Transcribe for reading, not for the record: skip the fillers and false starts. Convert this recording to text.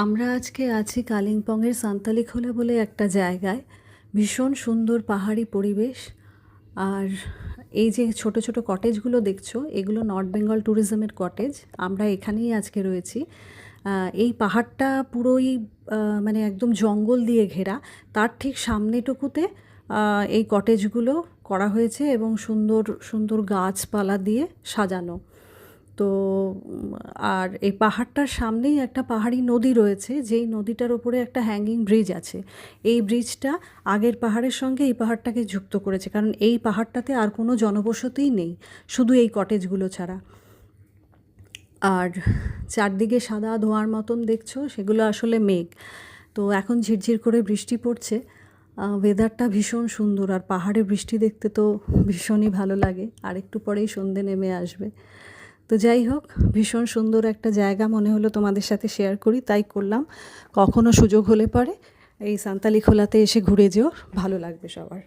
আমরা আজকে আছি কালিম্পংয়ের সান্তালিখোলা বলে একটা জায়গায়। ভীষণ সুন্দর পাহাড়ি পরিবেশ। আর এই যে ছোট ছোট কটেজগুলো দেখছো, এগুলো নর্থ বেঙ্গল ট্যুরিজমের কটেজ। আমরা এখানেই আজকে রয়েছি। এই পাহাড়টা পুরোই মানে একদম জঙ্গল দিয়ে ঘেরা। তার ঠিক সামনেটুকুতে এই কটেজগুলো করা হয়েছে এবং সুন্দর সুন্দর গাছপালা দিয়ে সাজানো। তো আর এই পাহাড়টার সামনেই একটা পাহাড়ি নদী রয়েছে, যেই নদীটার ওপরে একটা হ্যাঙ্গিং ব্রিজ আছে। এই ব্রিজটা আগের পাহাড়ের সঙ্গে এই পাহাড়টাকে যুক্ত করেছে, কারণ এই পাহাড়টাতে আর কোনো জনবসতিই নেই, শুধু এই কটেজগুলো ছাড়া। আর চারদিকে সাদা ধোঁয়ার মতন দেখছো, সেগুলো আসলে মেঘ। তো এখন ঝিরঝির করে বৃষ্টি পড়ছে। ওয়েদারটা ভীষণ সুন্দর, আর পাহাড়ে বৃষ্টি দেখতে তো ভীষণই ভালো লাগে। আর একটু পরেই সন্ধে নেমে আসবে। তো যাই হোক, ভীষণ সুন্দর একটা জায়গা মনে হলো তোমাদের সাথে শেয়ার করি, তাই করলাম। কখনো সুযোগ হলে পরে এই সান্তালিখোলাতে এসে ঘুরে যেও, ভালো লাগবে সবার।